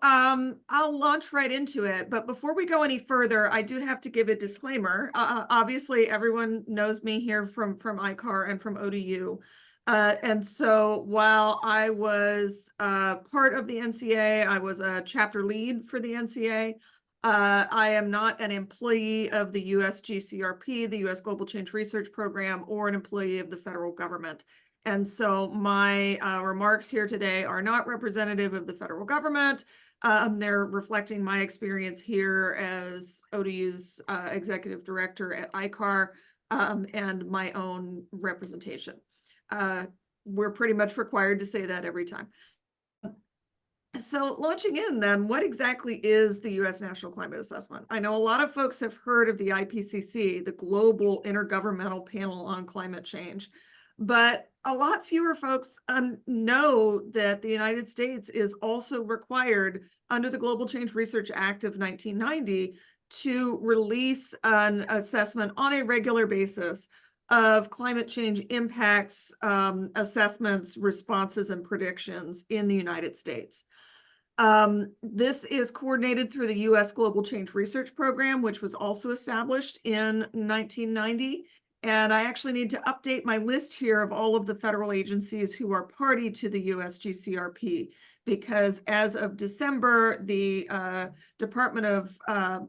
I'll launch right into it, but before we go any further, I do have to give a disclaimer. Obviously, everyone knows me here from ICAR and from ODU. And so while I was part of the NCA, I was a chapter lead for the NCA. I am not an employee of the US GCRP, the US Global Change Research Program, or an employee of the federal government. And so my remarks here today are not representative of the federal government. They're reflecting my experience here as ODU's executive director at ICAR and my own representation. We're pretty much required to say that every time. So launching in then, what exactly is the U.S. National Climate Assessment? I know a lot of folks have heard of the IPCC, the Global Intergovernmental Panel on Climate Change, but a lot fewer folks know that the United States is also required under the Global Change Research Act of 1990 to release an assessment on a regular basis of climate change impacts, assessments, responses, and predictions in the United States. This is coordinated through the U.S. Global Change Research Program, which was also established in 1990. And I actually need to update my list here of all of the federal agencies who are party to the US GCRP, because as of December, the Department of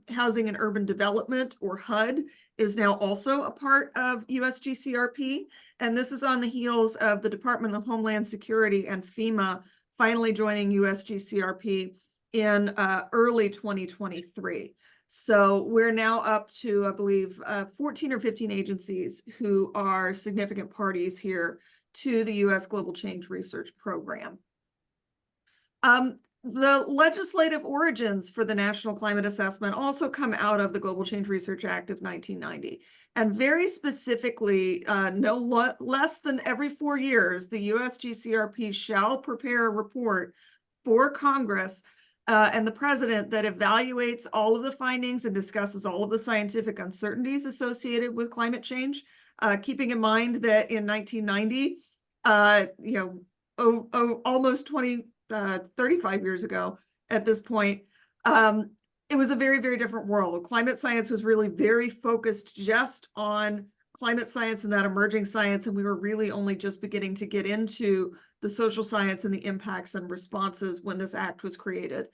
Housing and Urban Development, or HUD, is now also a part of US GCRP. And this is on the heels of the Department of Homeland Security and FEMA finally joining US GCRP in early 2023. So we're now up to, I believe, 14 or 15 agencies who are significant parties here to the U.S. Global Change Research Program. The legislative origins for the National Climate Assessment also come out of the Global Change Research Act of 1990. And very specifically, no less than every 4 years, the U.S. GCRP shall prepare a report for Congress and the president that evaluates all of the findings and discusses all of the scientific uncertainties associated with climate change, keeping in mind that in 1990, almost 35 years ago at this point, it was a very, very different world. Climate science was really very focused just on climate science and that emerging science, and we were really only just beginning to get into the social science and the impacts and responses when this act was created.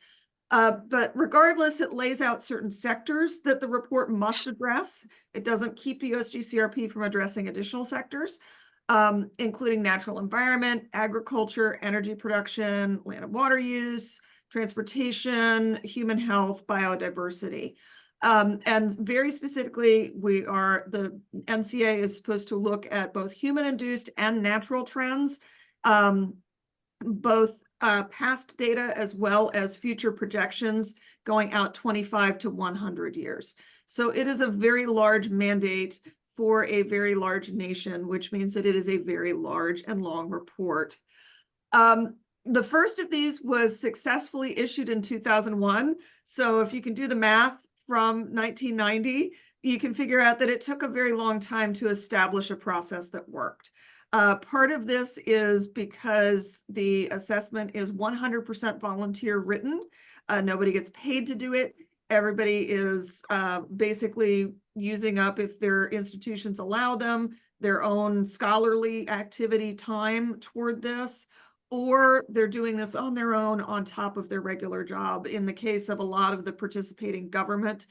But regardless, it lays out certain sectors that the report must address. It doesn't keep USGCRP from addressing additional sectors, including natural environment, agriculture, energy production, land and water use, transportation, human health, biodiversity. And very specifically, the NCA is supposed to look at both human-induced and natural trends, both past data as well as future projections going out 25 to 100 years. So it is a very large mandate for a very large nation, which means that it is a very large and long report. The first of these was successfully issued in 2001. So if you can do the math from 1990, you can figure out that it took a very long time to establish a process that worked. Part of this is because the assessment is 100% volunteer written. Nobody gets paid to do it. Everybody is basically using up, if their institutions allow them, their own scholarly activity time toward this, or they're doing this on their own on top of their regular job. In the case of a lot of the participating government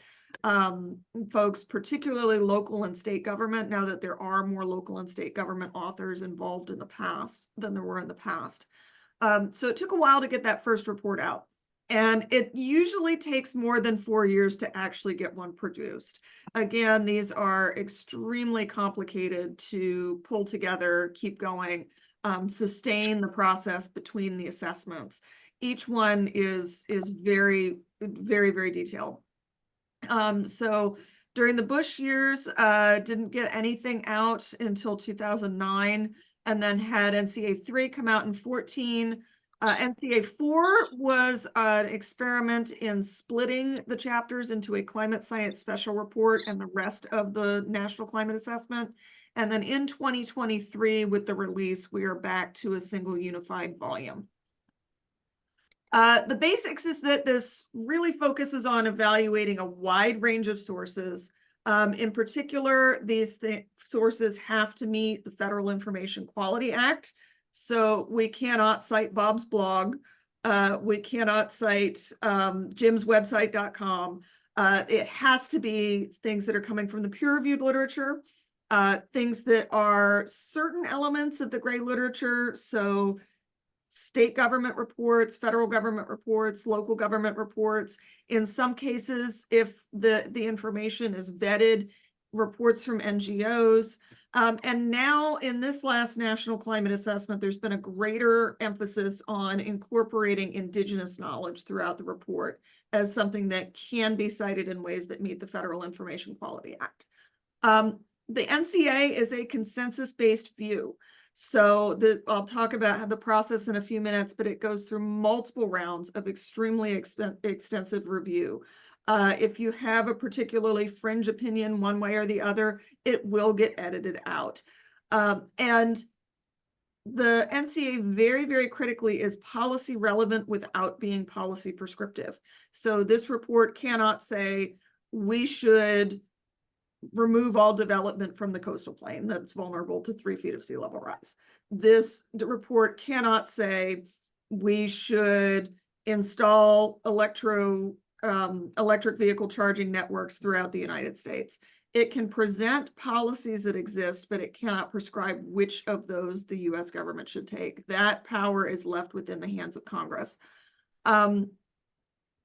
folks, particularly local and state government, now that there are more local and state government authors involved in the past than there were in the past. So it took a while to get that first report out. And it usually takes more than 4 years to actually get one produced. Again, these are extremely complicated to pull together, keep going, sustain the process between the assessments. Each one is very, very, very detailed. So during the Bush years, didn't get anything out until 2009, and then had NCA 3 come out in 14. NCA 4 was an experiment in splitting the chapters into a climate science special report and the rest of the National Climate Assessment. And then in 2023, with the release, we are back to a single unified volume. The basics is that this really focuses on evaluating a wide range of sources. In particular, these sources have to meet the Federal Information Quality Act. So we cannot cite Bob's blog. We cannot cite jimswebsite.com. It has to be things that are coming from the peer-reviewed literature, things that are certain elements of the gray literature. So state government reports, federal government reports, local government reports. In some cases, if the information is vetted, reports from NGOs. And now in this last national climate assessment, there's been a greater emphasis on incorporating Indigenous knowledge throughout the report as something that can be cited in ways that meet the Federal Information Quality Act. The NCA is a consensus-based view. So I'll talk about the process in a few minutes, but it goes through multiple rounds of extremely extensive review. If you have a particularly fringe opinion one way or the other, it will get edited out. And the NCA very, very critically is policy relevant without being policy prescriptive. So this report cannot say we should remove all development from the coastal plain that's vulnerable to 3 feet of sea level rise. This report cannot say we should install electric vehicle charging networks throughout the United States. It can present policies that exist, but it cannot prescribe which of those the US government should take. That power is left within the hands of Congress.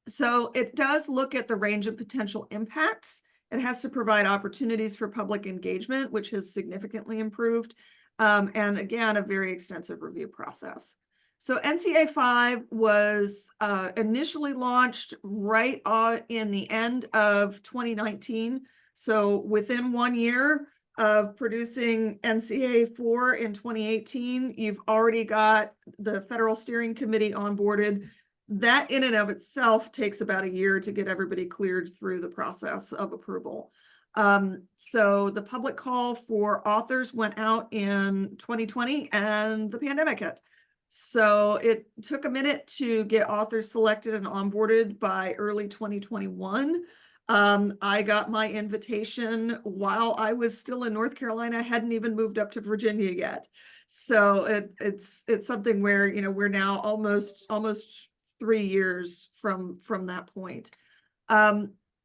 So it does look at the range of potential impacts. It has to provide opportunities for public engagement, which has significantly improved. And again, a very extensive review process. So NCA 5 was initially launched right in the end of 2019. So within 1 year of producing NCA 4 in 2018, you've already got the Federal Steering Committee onboarded. That in and of itself takes about a year to get everybody cleared through the process of approval. So the public call for authors went out in 2020 and the pandemic hit. So it took a minute to get authors selected and onboarded by early 2021. I got my invitation while I was still in North Carolina. I hadn't even moved up to Virginia yet. So it's something where, you know, we're now almost 3 years from that point.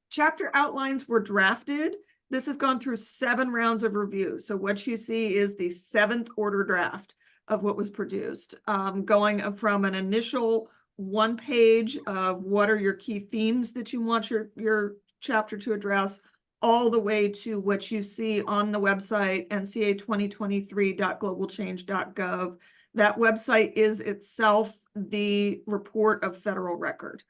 Chapter outlines were drafted. This has gone through 7 rounds of review. So what you see is the 7th order draft of what was produced, going from an initial 1 page of what are your key themes that you want your chapter to address, all the way to what you see on the website, nca2023.globalchange.gov. That website is itself the report of federal record.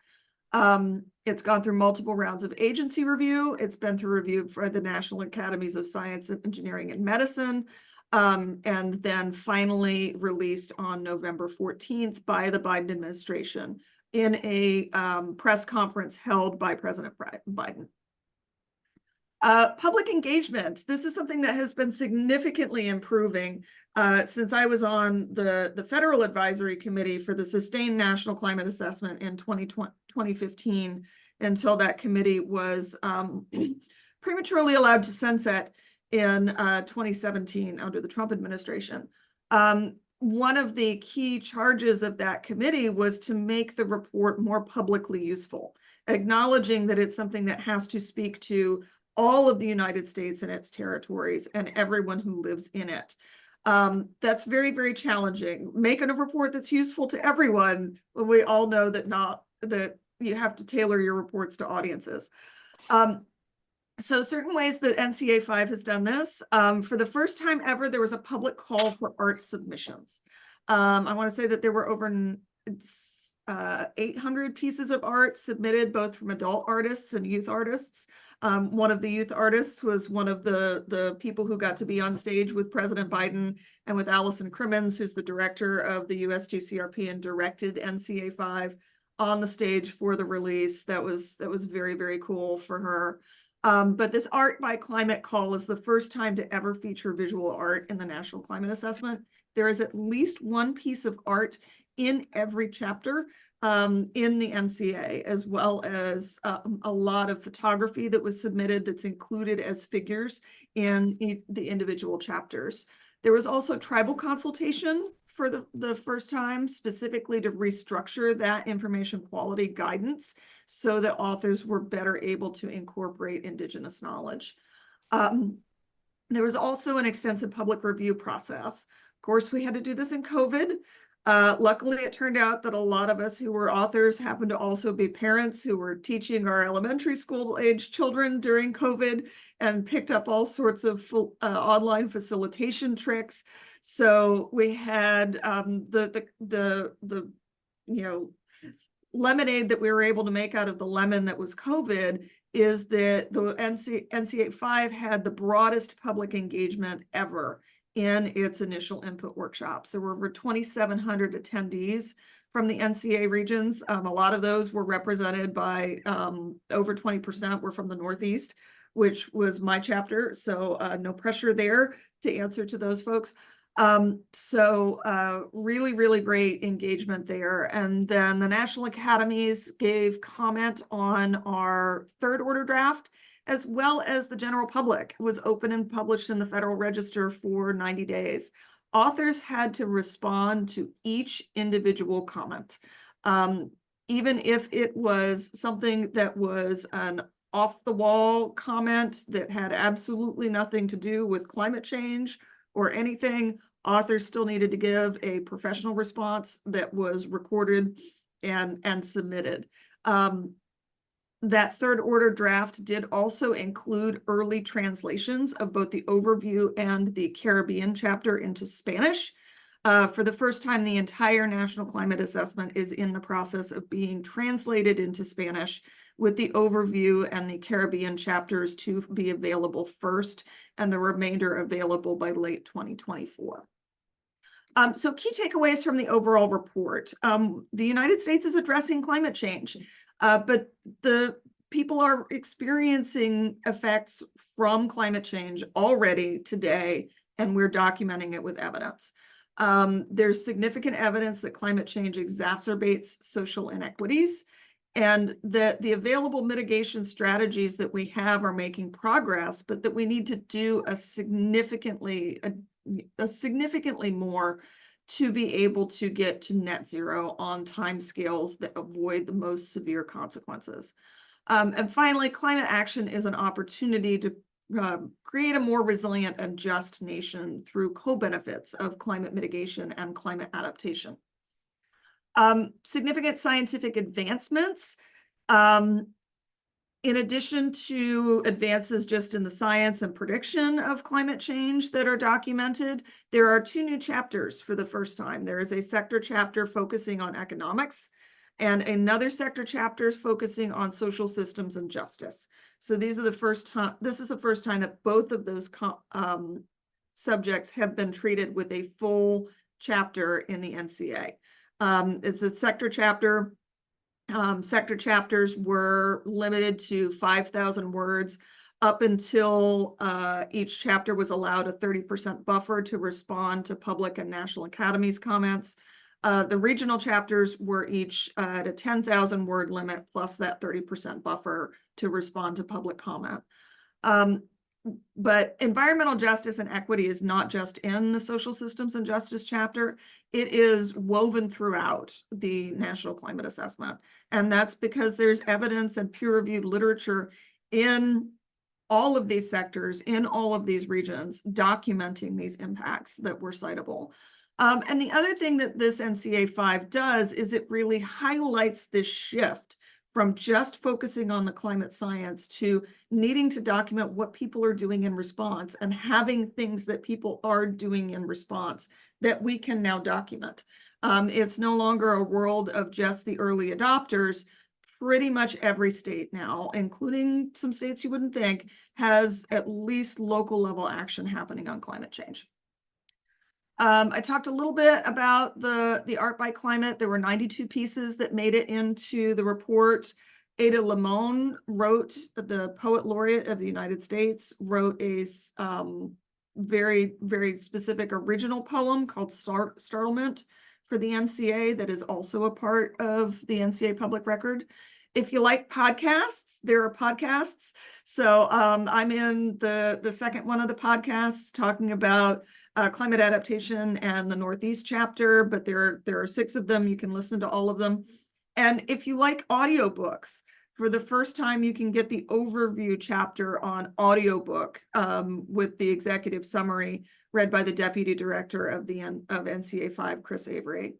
It's gone through multiple rounds of agency review. It's been through review for the National Academies of Science, Engineering, and Medicine, and then finally released on November 14th by the Biden administration in a press conference held by President Biden. Public engagement. This is something that has been significantly improving since I was on the Federal Advisory Committee for the Sustained National Climate Assessment in 2015, until that committee was prematurely allowed to sunset in 2017 under the Trump administration. One of the key charges of that committee was to make the report more publicly useful, acknowledging that it's something that has to speak to all of the United States and its territories and everyone who lives in it. That's very, very challenging. Making a report that's useful to everyone when we all know that you have to tailor your reports to audiences. So certain ways that NCA 5 has done this. For the first time ever, there was a public call for art submissions. I want to say that there were over 800 pieces of art submitted, both from adult artists and youth artists. One of the youth artists was one of the people who got to be on stage with President Biden and with Allison Crimmins, who's the director of the USGCRP and directed NCA 5 on the stage for the release. That was very, very cool for her. But this Art by Climate call is the first time to ever feature visual art in the National Climate Assessment. There is at least one piece of art in every chapter in the NCA, as well as a lot of photography that was submitted that's included as figures in the individual chapters. There was also tribal consultation for the first time, specifically to restructure that information quality guidance so that authors were better able to incorporate Indigenous knowledge. There was also an extensive public review process. Of course, we had to do this in COVID. Luckily, it turned out that a lot of us who were authors happened to also be parents who were teaching our elementary school age children during COVID and picked up all sorts of online facilitation tricks. So we had the lemonade that we were able to make out of the lemon that was COVID is that the NCA 5 had the broadest public engagement ever in its initial input workshops. There were over 2,700 attendees from the NCA regions. A lot of those were represented by over 20% were from the Northeast, which was my chapter. So no pressure there to answer to those folks. Really, really great engagement there. And then the National Academies gave comment on our third order draft, as well as the general public. It was open and published in the Federal Register for 90 days. Authors had to respond to each individual comment. Even if it was something that was an off-the-wall comment that had absolutely nothing to do with climate change or anything, authors still needed to give a professional response that was recorded and submitted. That third order draft did also include early translations of both the overview and the Caribbean chapter into Spanish. For the first time, the entire National Climate Assessment is in the process of being translated into Spanish, with the overview and the Caribbean chapters to be available first, and the remainder available by late 2024. So key takeaways from the overall report. The United States is addressing climate change, but the people are experiencing effects from climate change already today, and we're documenting it with evidence. There's significant evidence that climate change exacerbates social inequities, and that the available mitigation strategies that we have are making progress, but that we need to do a significantly more to be able to get to net zero on timescales that avoid the most severe consequences. And finally, climate action is an opportunity to create a more resilient and just nation through co-benefits of climate mitigation and climate adaptation. Significant scientific advancements. In addition to advances just in the science and prediction of climate change that are documented, there are 2 new chapters for the first time. There is a sector chapter focusing on economics, and another sector chapter focusing on social systems and justice. So this is the first time that both of those subjects have been treated with a full chapter in the NCA. It's a sector chapter. Sector chapters were limited to 5,000 words up until each chapter was allowed a 30% buffer to respond to public and National Academies comments. The regional chapters were each at a 10,000 word limit plus that 30% buffer to respond to public comment. But environmental justice and equity is not just in the social systems and justice chapter. It is woven throughout the National Climate Assessment. And that's because there's evidence and peer-reviewed literature in all of these sectors, in all of these regions, documenting these impacts that were citable. And the other thing that this NCA 5 does is it really highlights this shift from just focusing on the climate science to needing to document what people are doing in response and having things that people are doing in response that we can now document. It's no longer a world of just the early adopters. Pretty much every state now, including some states you wouldn't think, has at least local level action happening on climate change. I talked a little bit about the art by climate. There were 92 pieces that made it into the report. Ada Limon wrote, the poet laureate of the United States, wrote a very, very specific original poem called Startlement for the NCA that is also a part of the NCA public record. If you like podcasts, there are podcasts. So I'm in the second one of the podcasts talking about climate adaptation and the Northeast chapter, but there are 6 of them. You can listen to all of them. And if you like audiobooks, for the first time, you can get the overview chapter on audiobook with the executive summary read by the Deputy Director of NCA 5, Chris Avery.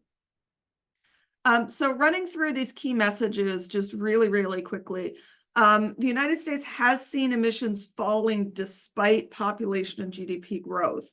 So running through these key messages just really, really quickly. The United States has seen emissions falling despite population and GDP growth.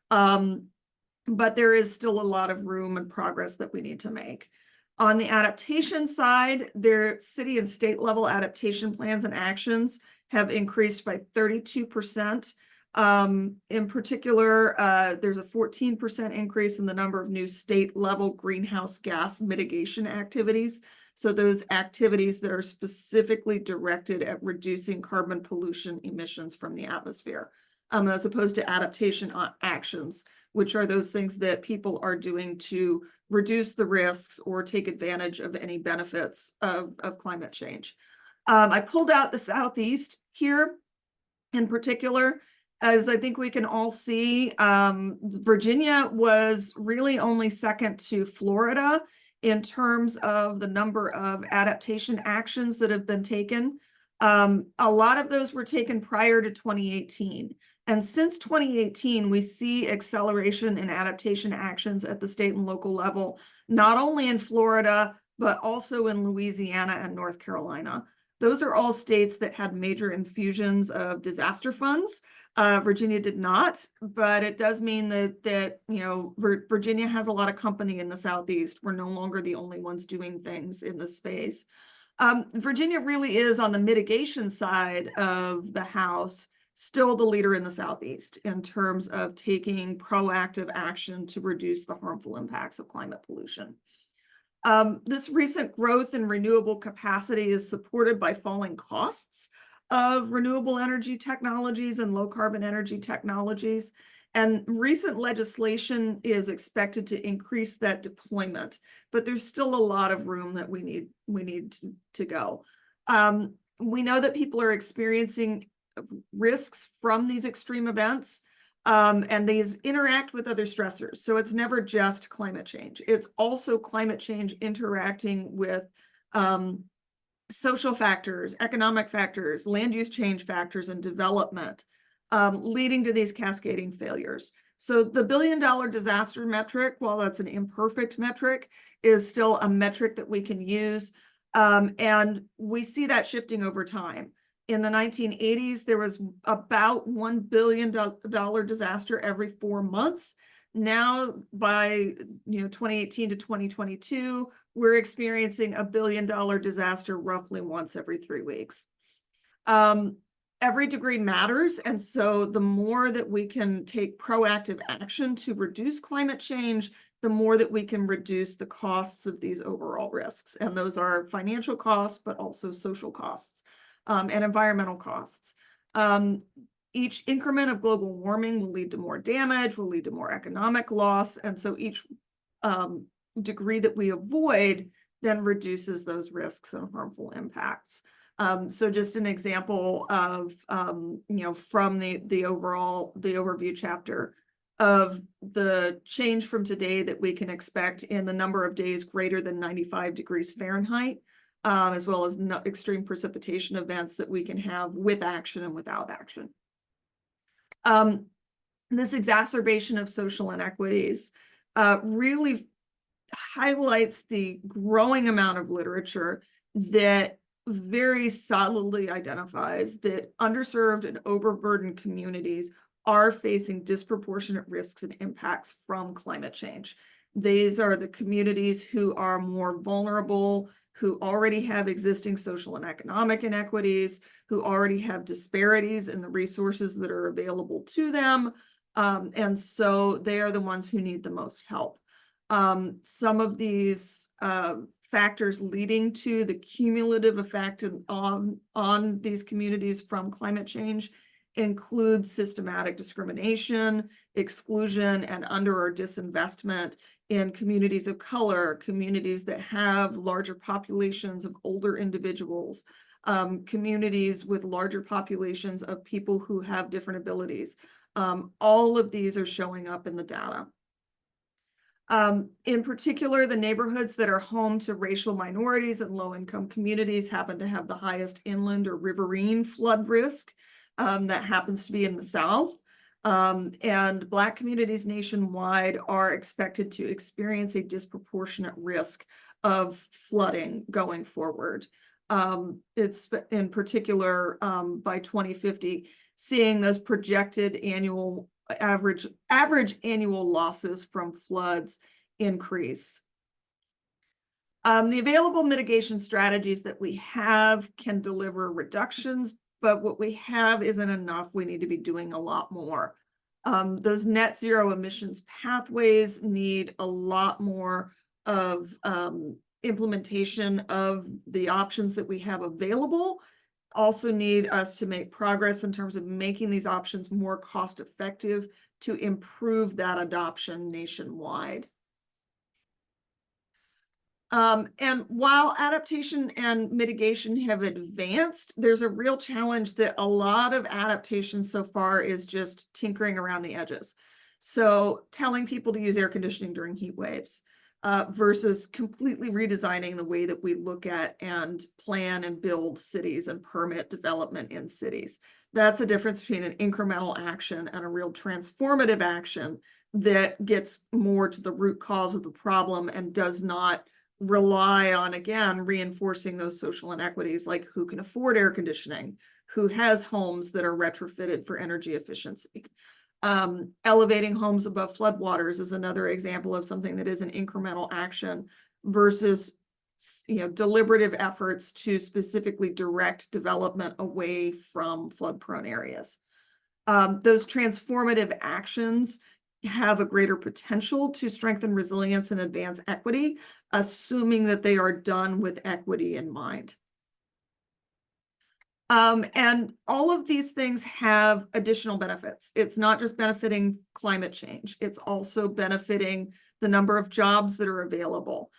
But there is still a lot of room and progress that we need to make. On the adaptation side, their city and state level adaptation plans and actions have increased by 32%. In particular, there's a 14% increase in the number of new state level greenhouse gas mitigation activities. So those activities that are specifically directed at reducing carbon pollution emissions from the atmosphere, as opposed to adaptation actions, which are those things that people are doing to reduce the risks or take advantage of any benefits of climate change. I pulled out the Southeast here in particular, as I think we can all see. Virginia was really only second to Florida in terms of the number of adaptation actions that have been taken. A lot of those were taken prior to 2018. And since 2018, we see acceleration in adaptation actions at the state and local level, not only in Florida, but also in Louisiana and North Carolina. Those are all states that had major infusions of disaster funds. Virginia did not, but it does mean that Virginia has a lot of company in the Southeast. We're no longer the only ones doing things in this space. Virginia really is, on the mitigation side of the House, still the leader in the Southeast in terms of taking proactive action to reduce the harmful impacts of climate pollution. This recent growth in renewable capacity is supported by falling costs of renewable energy technologies and low carbon energy technologies. And recent legislation is expected to increase that deployment, but there's still a lot of room that we need to go. We know that people are experiencing risks from these extreme events, and these interact with other stressors. So it's never just climate change. It's also climate change interacting with social factors, economic factors, land use change factors, and development, leading to these cascading failures. So the billion-dollar disaster metric, while that's an imperfect metric, is still a metric that we can use. And we see that shifting over time. In the 1980s, there was about $1 billion disaster every 4 months. Now, by 2018 to 2022, we're experiencing $1 billion disaster roughly once every 3 weeks. Every degree matters, and so the more that we can take proactive action to reduce climate change, the more that we can reduce the costs of these overall risks. And those are financial costs, but also social costs. And environmental costs. Each increment of global warming will lead to more damage, will lead to more economic loss. And so each degree that we avoid then reduces those risks and harmful impacts. So just an example of, from the overview chapter of the change from today that we can expect in the number of days greater than 95 degrees Fahrenheit. As well as extreme precipitation events that we can have with action and without action. This exacerbation of social inequities really highlights the growing amount of literature that very solidly identifies that underserved and overburdened communities are facing disproportionate risks and impacts from climate change. These are the communities who are more vulnerable, who already have existing social and economic inequities, who already have disparities in the resources that are available to them. And so they are the ones who need the most help. Some of these factors leading to the cumulative effect on these communities from climate change includes systematic discrimination, exclusion, and under or disinvestment in communities of color, communities that have larger populations of older individuals, communities with larger populations of people who have different abilities. All of these are showing up in the data. In particular, the neighborhoods that are home to racial minorities and low-income communities happen to have the highest inland or riverine flood risk. That happens to be in the South. And Black communities nationwide are expected to experience a disproportionate risk of flooding going forward. It's in particular by 2050, seeing those projected average annual losses from floods increase. The available mitigation strategies that we have can deliver reductions, but what we have isn't enough. We need to be doing a lot more. Those net zero emissions pathways need a lot more of implementation of the options that we have available. Also need us to make progress in terms of making these options more cost effective to improve that adoption nationwide. And while adaptation and mitigation have advanced, there's a real challenge that a lot of adaptation so far is just tinkering around the edges. So telling people to use air conditioning during heat waves versus completely redesigning the way that we look at and plan and build cities and permit development in cities. That's a difference between an incremental action and a real transformative action that gets more to the root cause of the problem and does not rely on, again, reinforcing those social inequities, like who can afford air conditioning, who has homes that are retrofitted for energy efficiency. Elevating homes above floodwaters is another example of something that is an incremental action versus deliberative efforts to specifically direct development away from flood-prone areas. Those transformative actions have a greater potential to strengthen resilience and advance equity, assuming that they are done with equity in mind. And all of these things have additional benefits. It's not just benefiting climate change, it's also benefiting the number of jobs that are available,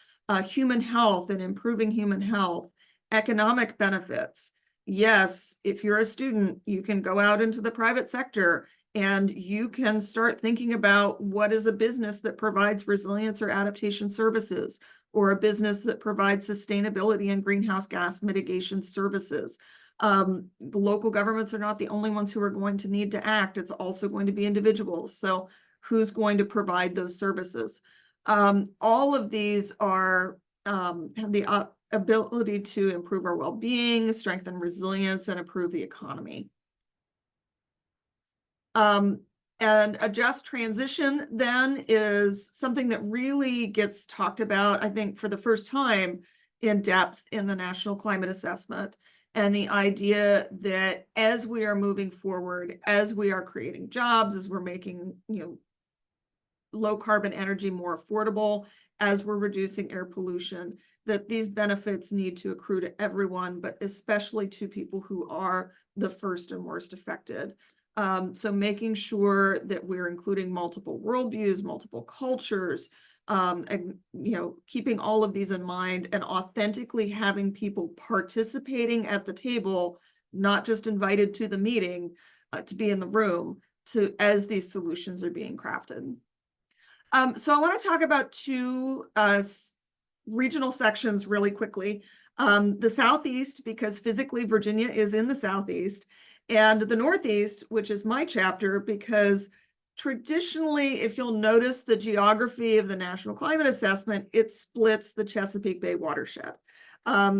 human health and improving human health, economic benefits. Yes, if you're a student, you can go out into the private sector and you can start thinking about what is a business that provides resilience or adaptation services, or a business that provides sustainability and greenhouse gas mitigation services. The local governments are not the only ones who are going to need to act. It's also going to be individuals. So who's going to provide those services? All of these are have the ability to improve our well-being, strengthen resilience, and improve the economy. And a just transition then is something that really gets talked about, I think, for the first time in depth in the National Climate Assessment. And the idea that as we are moving forward, as we are creating jobs, as we're making, low carbon energy more affordable, as we're reducing air pollution, that these benefits need to accrue to everyone, but especially to people who are the first and worst affected. So making sure that we're including multiple worldviews, multiple cultures, and keeping all of these in mind and authentically having people participating at the table, not just invited to the meeting to be in the room as these solutions are being crafted. So I want to talk about two regional sections really quickly. The Southeast, because physically Virginia is in the Southeast, and the Northeast, which is my chapter, because traditionally, if you'll notice the geography of the National Climate Assessment, it splits the Chesapeake Bay watershed.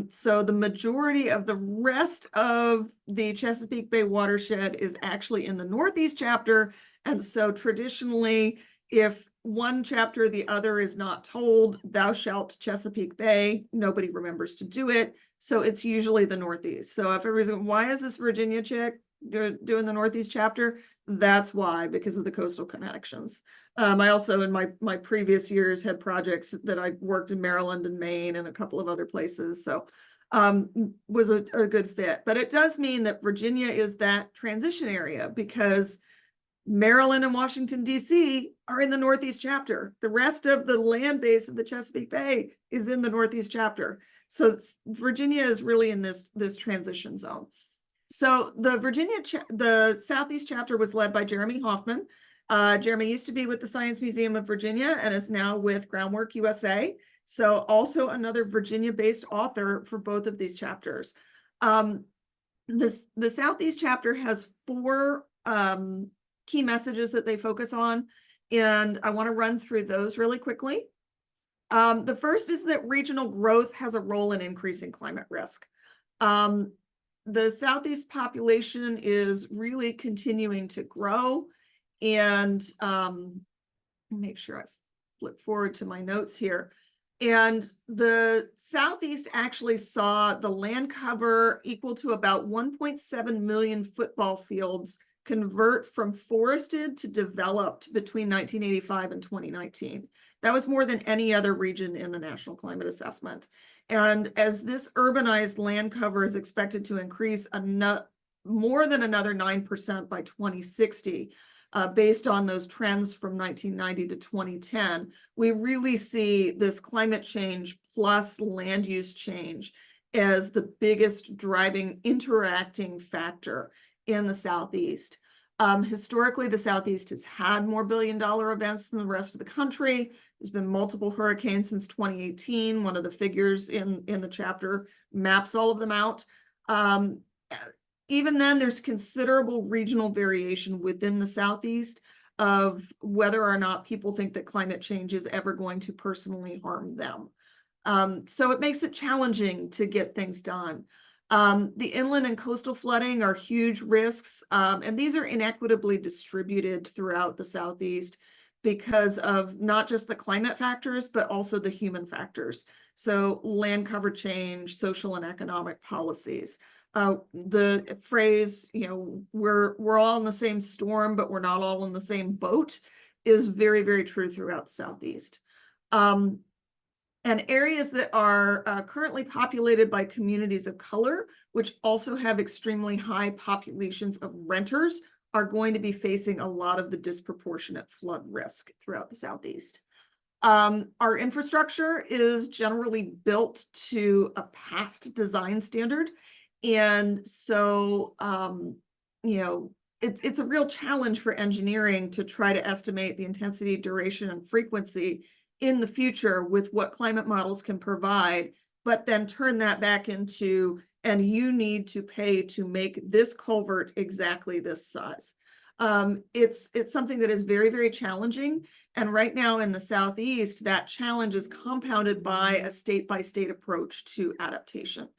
So the majority of the rest of the Chesapeake Bay watershed is actually in the Northeast chapter. And so traditionally, if one chapter or the other is not told, thou shalt Chesapeake Bay, nobody remembers to do it. So it's usually the Northeast. So if everybody's going, why is this Virginia chick doing the Northeast chapter? That's why, because of the coastal connections. I also, in my previous years, had projects that I worked in Maryland and Maine and a couple of other places. So was a good fit. But it does mean that Virginia is that transition area because Maryland and Washington, D.C. are in the Northeast chapter. The rest of the land base of the Chesapeake Bay is in the Northeast chapter. So Virginia is really in this transition zone. So the Southeast chapter was led by Jeremy Hoffman. Jeremy used to be with the Science Museum of Virginia and is now with Groundwork USA. So also another Virginia-based author for both of these chapters. The Southeast chapter has 4 key messages that they focus on, and I want to run through those really quickly. The first is that regional growth has a role in increasing climate risk. The Southeast population is really continuing to grow, and make sure I flip forward to my notes here. And the Southeast actually saw the land cover equal to about 1.7 million football fields convert from forested to developed between 1985 and 2019. That was more than any other region in the National Climate Assessment. And as this urbanized land cover is expected to increase more than another 9% by 2060, based on those trends from 1990 to 2010, we really see this climate change plus land use change as the biggest driving interacting factor in the Southeast. Historically, the Southeast has had more billion-dollar events than the rest of the country. There's been multiple hurricanes since 2018. One of the figures in the chapter maps all of them out. Even then, there's considerable regional variation within the Southeast of whether or not people think that climate change is ever going to personally harm them. So it makes it challenging to get things done. The inland and coastal flooding are huge risks, and these are inequitably distributed throughout the Southeast because of not just the climate factors, but also the human factors. So land cover change, social and economic policies. The phrase, we're all in the same storm, but we're not all in the same boat is very, very true throughout the Southeast. And areas that are currently populated by communities of color, which also have extremely high populations of renters, are going to be facing a lot of the disproportionate flood risk throughout the Southeast. Our infrastructure is generally built to a past design standard. And so, it's a real challenge for engineering to try to estimate the intensity, duration, and frequency in the future with what climate models can provide, but then turn that back into, and you need to pay to make this culvert exactly this size. It's something that is very, very challenging. And right now in the Southeast, that challenge is compounded by a state-by-state approach to adaptation.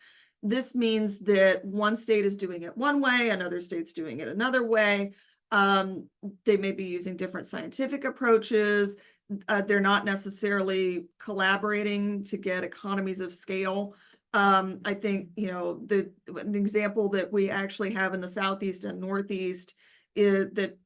This means that one state is doing it one way, another state's doing it another way. They may be using different scientific approaches. They're not necessarily collaborating to get economies of scale. I think, an example that we actually have in the Southeast and Northeast that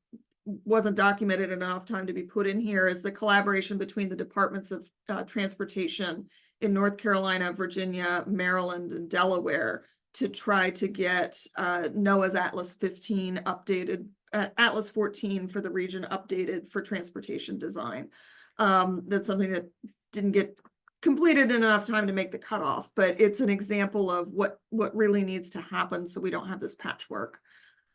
wasn't documented enough time to be put in here is the collaboration between the departments of transportation in North Carolina, Virginia, Maryland, and Delaware to try to get NOAA's Atlas 15 updated, Atlas 14 for the region updated for transportation design. That's something that didn't get completed in enough time to make the cutoff, but it's an example of what really needs to happen so we don't have this patchwork.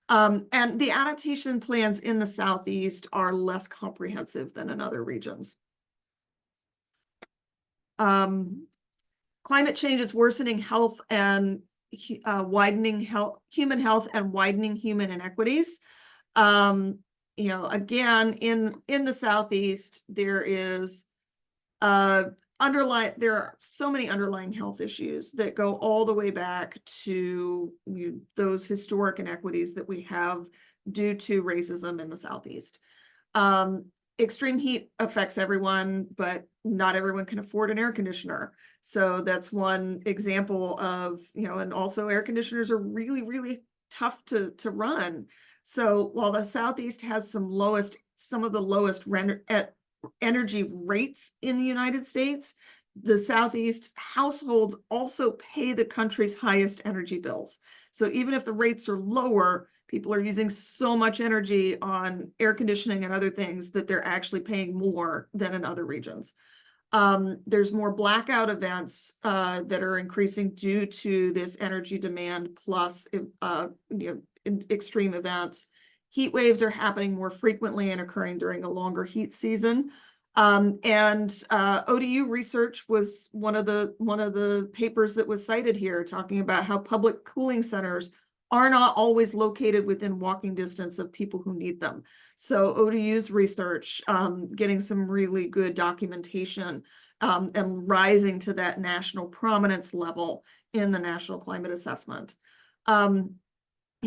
And the adaptation plans in the Southeast are less comprehensive than in other regions. Climate change is worsening health and widening human health and widening human inequities. Again, in the Southeast, there are so many underlying health issues that go all the way back to those historic inequities that we have due to racism in the Southeast. Extreme heat affects everyone, but not everyone can afford an air conditioner. So that's one example of, and also air conditioners are really, really tough to run. So while the Southeast has some of the lowest energy rates in the United States, the Southeast households also pay the country's highest energy bills. So even if the rates are lower, people are using so much energy on air conditioning and other things that they're actually paying more than in other regions. There's more blackout events that are increasing due to this energy demand plus extreme events. Heat waves are happening more frequently and occurring during a longer heat season. ODU research was one of the papers that was cited here, talking about how public cooling centers are not always located within walking distance of people who need them. So ODU's research, getting some really good documentation, and rising to that national prominence level in the National Climate Assessment.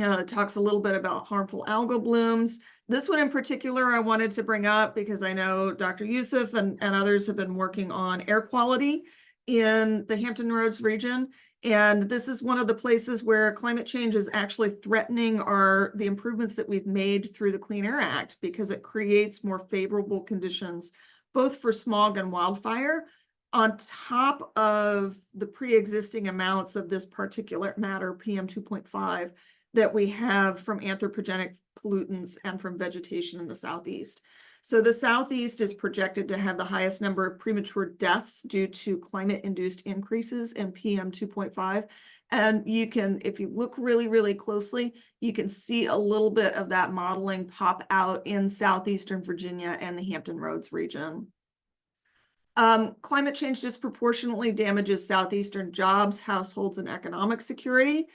It talks a little bit about harmful algal blooms. This one in particular I wanted to bring up because I know Dr. Youssef and others have been working on air quality in the Hampton Roads region. And this is one of the places where climate change is actually threatening the improvements that we've made through the Clean Air Act, because it creates more favorable conditions, both for smog and wildfire, on top of the pre-existing amounts of this particulate matter, PM 2.5, that we have from anthropogenic pollutants and from vegetation in the Southeast. So the Southeast is projected to have the highest number of premature deaths due to climate-induced increases in PM 2.5. And you can, if you look really, really closely, you can see a little bit of that modeling pop out in Southeastern Virginia and the Hampton Roads region. Climate change disproportionately damages Southeastern jobs, households, and economic security.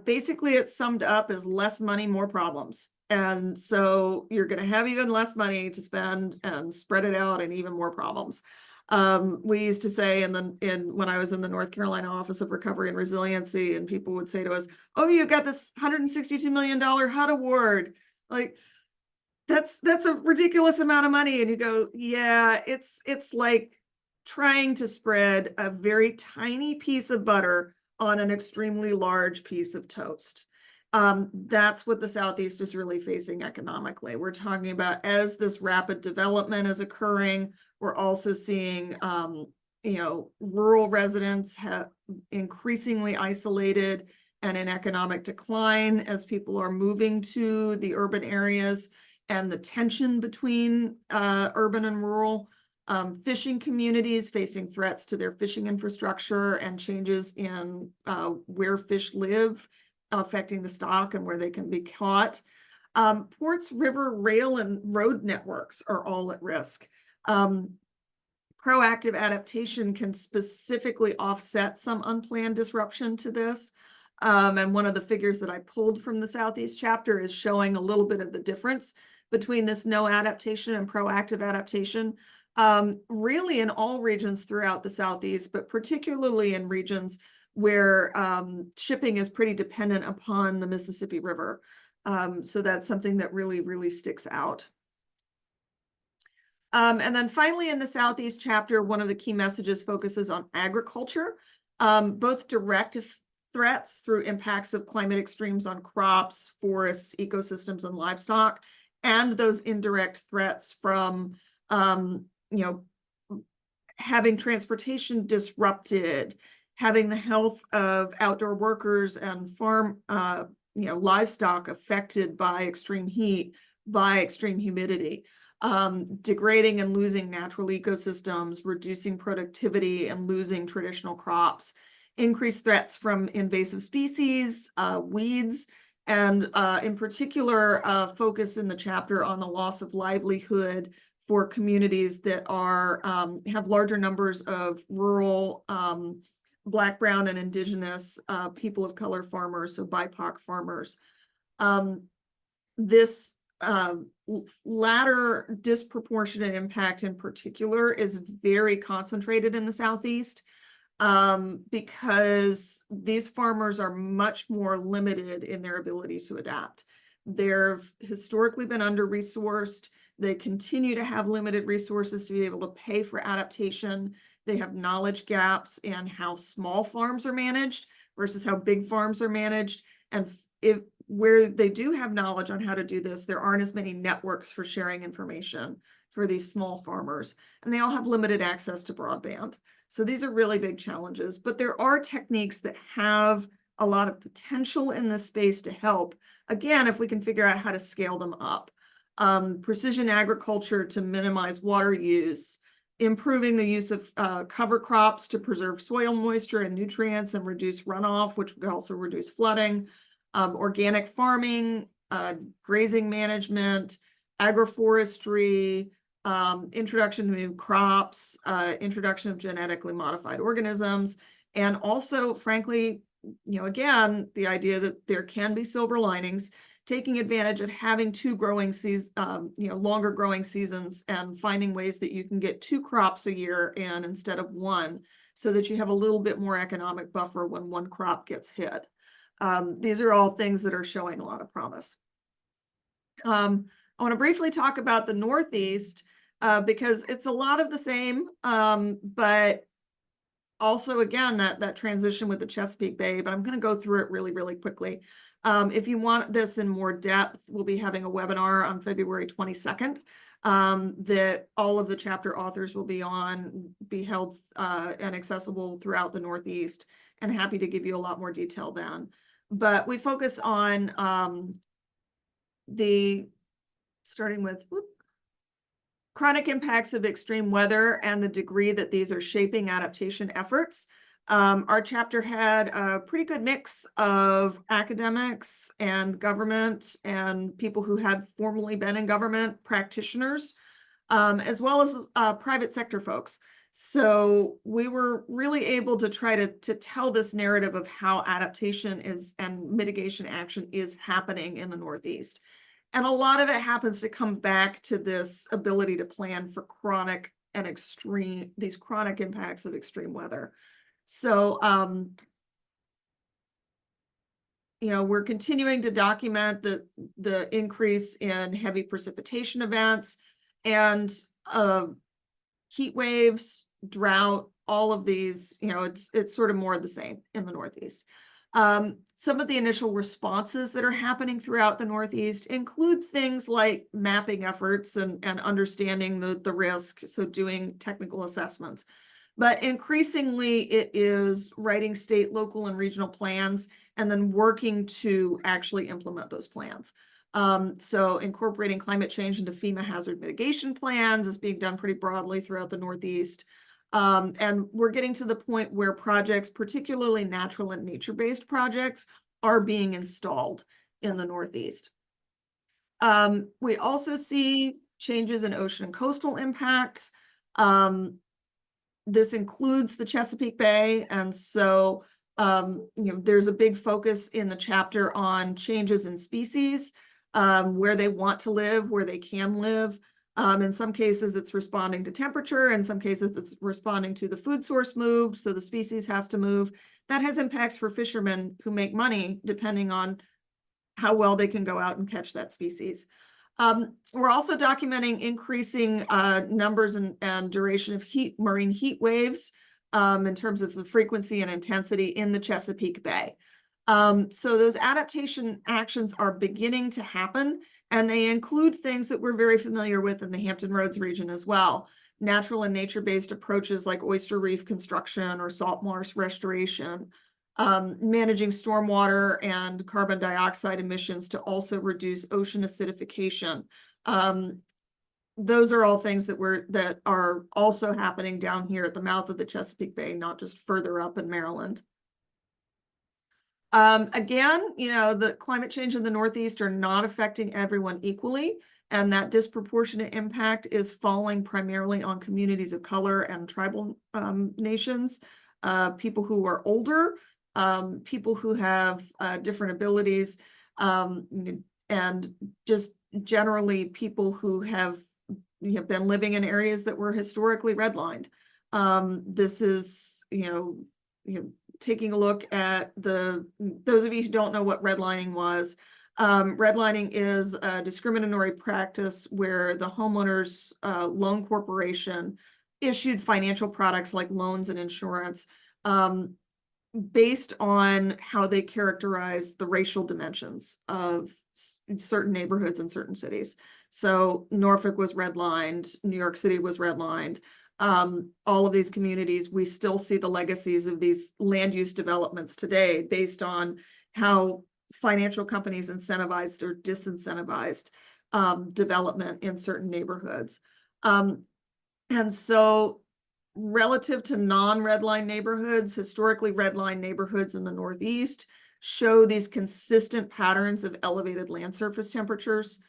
Basically, it's summed up as less money, more problems. And so you're going to have even less money to spend and spread it out and even more problems. We used to say when I was in the North Carolina Office of Recovery and Resiliency, and people would say to us, "Oh, you got this $162 million HUD award." Like, that's a ridiculous amount of money. And you go, yeah, it's like trying to spread a very tiny piece of butter on an extremely large piece of toast. That's what the Southeast is really facing economically. We're talking about, as this rapid development is occurring, we're also seeing rural residents have increasingly isolated and in economic decline as people are moving to the urban areas, and the tension between urban and rural. Fishing communities facing threats to their fishing infrastructure and changes in where fish live, affecting the stock and where they can be caught. Ports, river, rail, and road networks are all at risk. Proactive adaptation can specifically offset some unplanned disruption to this. And one of the figures that I pulled from the Southeast chapter is showing a little bit of the difference between this no adaptation and proactive adaptation, really in all regions throughout the Southeast, but particularly in regions where shipping is pretty dependent upon the Mississippi River. So that's something that really, really sticks out. And then finally, in the Southeast chapter, one of the key messages focuses on agriculture, both direct threats through impacts of climate extremes on crops, forests, ecosystems, and livestock, and those indirect threats from, having transportation disrupted, having the health of outdoor workers and farm, livestock affected by extreme heat, by extreme humidity, degrading and losing natural ecosystems, reducing productivity and losing traditional crops, increased threats from invasive species, weeds, and in particular, focus in the chapter on the loss of livelihood for communities that are have larger numbers of rural, Black, Brown, and Indigenous people of color farmers, so BIPOC farmers. This latter disproportionate impact in particular is very concentrated in the Southeast, because these farmers are much more limited in their ability to adapt. They've historically been under-resourced. They continue to have limited resources to be able to pay for adaptation. They have knowledge gaps in how small farms are managed versus how big farms are managed. And where they do have knowledge on how to do this, there aren't as many networks for sharing information for these small farmers, and they all have limited access to broadband. So these are really big challenges, but there are techniques that have a lot of potential in this space to help, again, if we can figure out how to scale them up. Precision agriculture to minimize water use, improving the use of cover crops to preserve soil moisture and nutrients and reduce runoff, which would also reduce flooding, organic farming, grazing management, agroforestry, introduction to new crops, introduction of genetically modified organisms, and also, frankly, again, the idea that there can be silver linings, taking advantage of having two growing seasons, longer growing seasons, and finding ways that you can get 2 crops a year in instead of 1, so that you have a little bit more economic buffer when 1 crop gets hit. These are all things that are showing a lot of promise. I want to briefly talk about the Northeast because it's a lot of the same, but also, again, that transition with the Chesapeake Bay, but I'm going to go through it really, really quickly. If you want this in more depth, we'll be having a webinar on February 22nd that all of the chapter authors will be held and accessible throughout the Northeast, and happy to give you a lot more detail then. But we focus on starting with chronic impacts of extreme weather and the degree that these are shaping adaptation efforts. Our chapter had a pretty good mix of academics and government and people who had formerly been in government, practitioners, as well as private sector folks. So we were really able to try to tell this narrative of how adaptation is and mitigation action is happening in the Northeast. And a lot of it happens to come back to this ability to plan for chronic and these chronic impacts of extreme weather. So, we're continuing to document the increase in heavy precipitation events and heat waves, drought, all of these, it's sort of more of the same in the Northeast. Some of the initial responses that are happening throughout the Northeast include things like mapping efforts and understanding the risk, so doing technical assessments. But increasingly, it is writing state, local, and regional plans, and then working to actually implement those plans. So incorporating climate change into FEMA hazard mitigation plans is being done pretty broadly throughout the Northeast. And we're getting to the point where projects, particularly natural and nature-based projects, are being installed in the Northeast. We also see changes in ocean and coastal impacts. This includes the Chesapeake Bay, and so there's a big focus in the chapter on changes in species, where they want to live, where they can live. In some cases, it's responding to temperature. In some cases, it's responding to the food source moved, so the species has to move. That has impacts for fishermen who make money depending on how well they can go out and catch that species. We're also documenting increasing numbers and duration of marine heat waves in terms of the frequency and intensity in the Chesapeake Bay. So those adaptation actions are beginning to happen, and they include things that we're very familiar with in the Hampton Roads region as well. Natural and nature-based approaches like oyster reef construction or salt marsh restoration, managing stormwater and carbon dioxide emissions to also reduce ocean acidification. Those are all things that are also happening down here at the mouth of the Chesapeake Bay, not just further up in Maryland. Again, the climate change in the Northeast are not affecting everyone equally, and that disproportionate impact is falling primarily on communities of color and tribal nations, people who are older, people who have different abilities, and just generally people who have been living in areas that were historically redlined. This is, taking a look at those of you who don't know what redlining was, redlining is a discriminatory practice where the homeowner's loan corporation issued financial products like loans and insurance based on how they characterize the racial dimensions of certain neighborhoods and certain cities. So Norfolk was redlined, New York City was redlined. All of these communities, we still see the legacies of these land use developments today based on how financial companies incentivized or disincentivized development in certain neighborhoods. And so relative to non-red line neighborhoods, historically red line neighborhoods in the Northeast show these consistent patterns of elevated land surface temperatures.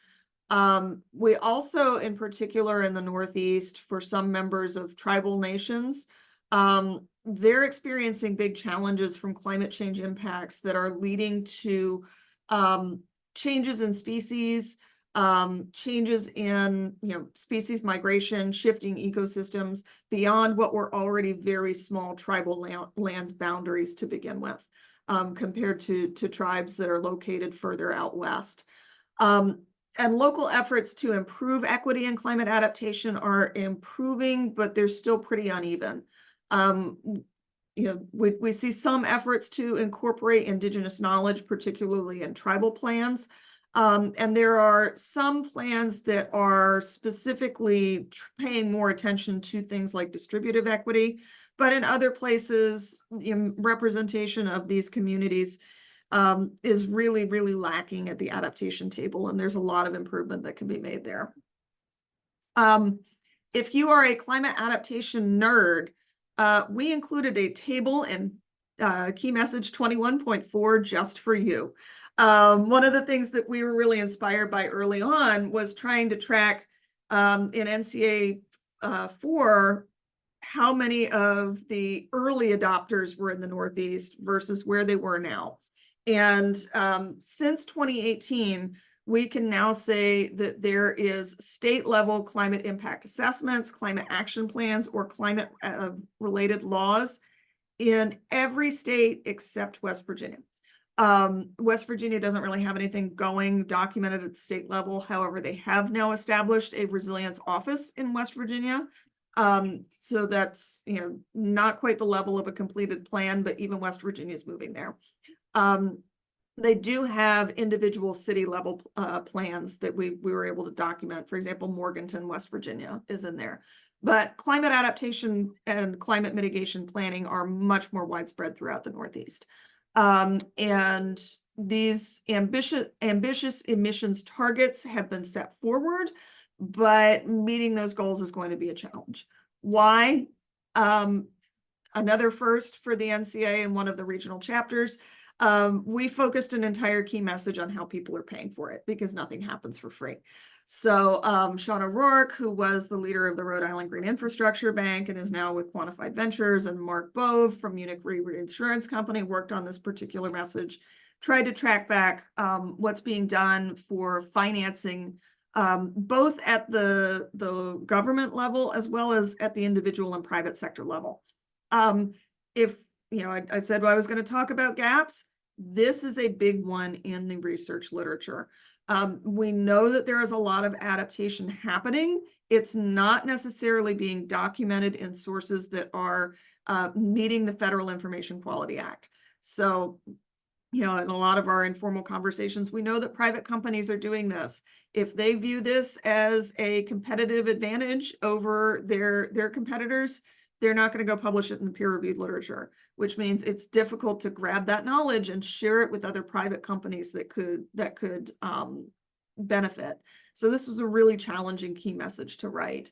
We also, in particular in the Northeast, for some members of tribal nations, they're experiencing big challenges from climate change impacts that are leading to changes in species, changes in species migration, shifting ecosystems beyond what were already very small tribal lands boundaries to begin with, compared to tribes that are located further out west. And local efforts to improve equity and climate adaptation are improving, but they're still pretty uneven. We see some efforts to incorporate indigenous knowledge, particularly in tribal plans. And there are some plans that are specifically paying more attention to things like distributive equity, but in other places, representation of these communities is really, really lacking at the adaptation table, and there's a lot of improvement that can be made there. If you are a climate adaptation nerd, we included a table in Key Message 21.4 just for you. One of the things that we were really inspired by early on was trying to track in NCA 4 how many of the early adopters were in the Northeast versus where they were now. And since 2018, we can now say that there is state-level climate impact assessments, climate action plans, or climate-related laws in every state except West Virginia. West Virginia doesn't really have anything going documented at the state level. However, they have now established a resilience office in West Virginia. So that's not quite the level of a completed plan, but even West Virginia is moving there. They do have individual city level plans that we were able to document. For example, Morganton, West Virginia is in there. But climate adaptation and climate mitigation planning are much more widespread throughout the Northeast. And these ambitious emissions targets have been set forward, but meeting those goals is going to be a challenge. Why? Another first for the NCA in one of the regional chapters. We focused an entire key message on how people are paying for it because nothing happens for free. So Sean O'Rourke, who was the leader of the Rhode Island Green Infrastructure Bank and is now with Quantified Ventures, and Mark Bove from Munich Re Reinsurance Company worked on this particular message, tried to track back what's being done for financing both at the government level as well as at the individual and private sector level. I said I was going to talk about gaps. This is a big one in the research literature. We know that there is a lot of adaptation happening. It's not necessarily being documented in sources that are meeting the Federal Information Quality Act. So, in a lot of our informal conversations, we know that private companies are doing this. If they view this as a competitive advantage over their competitors, they're not going to go publish it in the peer-reviewed literature, which means it's difficult to grab that knowledge and share it with other private companies that could benefit. So this was a really challenging key message to write.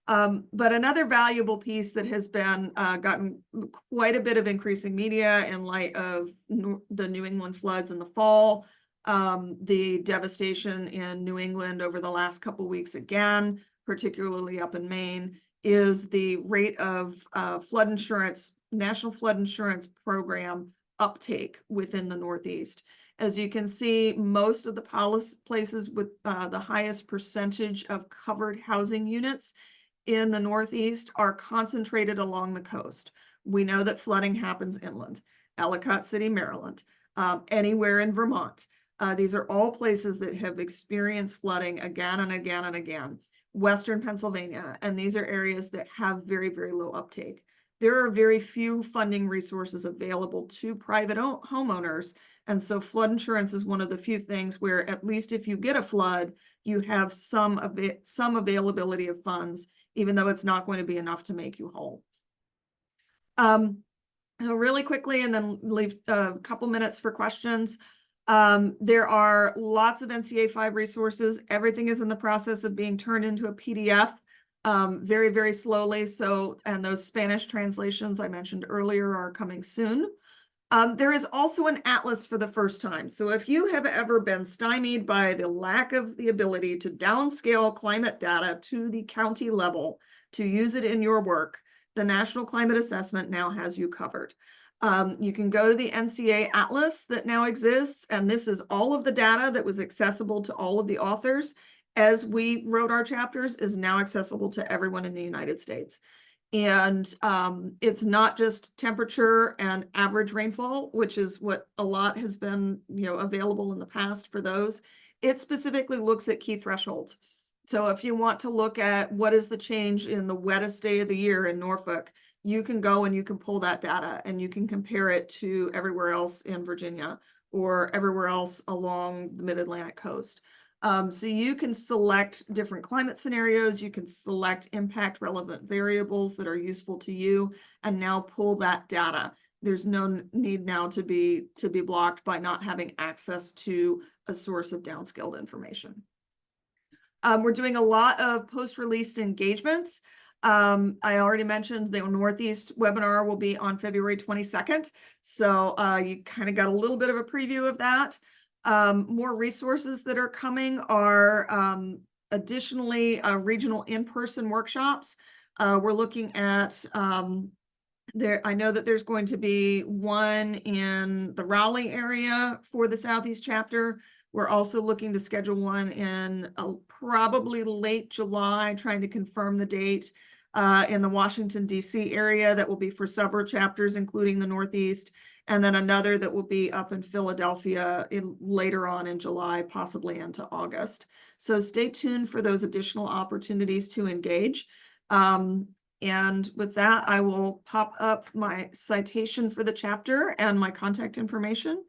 But another valuable piece that has been gotten quite a bit of increasing media in light of the New England floods in the fall, the devastation in New England over the last couple weeks again, particularly up in Maine, is the rate of flood insurance, National Flood Insurance Program uptake within the Northeast. As you can see, most of the places with the highest percentage of covered housing units in the Northeast are concentrated along the coast. We know that flooding happens inland, Ellicott City, Maryland, anywhere in Vermont. These are all places that have experienced flooding again and again and again. Western Pennsylvania, and these are areas that have very, very low uptake. There are very few funding resources available to private homeowners, and so flood insurance is one of the few things where at least if you get a flood, you have some availability of funds, even though it's not going to be enough to make you whole. Really quickly, and then leave a couple minutes for questions. There are lots of NCA 5 resources. Everything is in the process of being turned into a PDF, very, very slowly. So, and those Spanish translations I mentioned earlier are coming soon. There is also an atlas for the first time. So if you have ever been stymied by the lack of the ability to downscale climate data to the county level to use it in your work, the National Climate Assessment now has you covered. You can go to the NCA Atlas that now exists, and this is all of the data that was accessible to all of the authors as we wrote our chapters is now accessible to everyone in the United States. And it's not just temperature and average rainfall, which is what a lot has been, available in the past for those. It specifically looks at key thresholds. So if you want to look at what is the change in the wettest day of the year in Norfolk, you can go and you can pull that data and you can compare it to everywhere else in Virginia or everywhere else along the mid-Atlantic coast. So you can select different climate scenarios, you can select impact relevant variables that are useful to you, and now pull that data. There's no need now to be blocked by not having access to a source of downscaled information. We're doing a lot of post-release engagements. I already mentioned the Northeast webinar will be on February 22nd. So you kind of got a little bit of a preview of that. More resources that are coming are additionally regional in-person workshops. We're looking at I know that there's going to be one in the Raleigh area for the Southeast chapter. We're also looking to schedule one in probably late July, trying to confirm the date in the Washington, D.C. area that will be for several chapters, including the Northeast. And then another that will be up in Philadelphia later on in July, possibly into August. So stay tuned for those additional opportunities to engage. And with that, I will pop up my citation for the chapter and my contact information.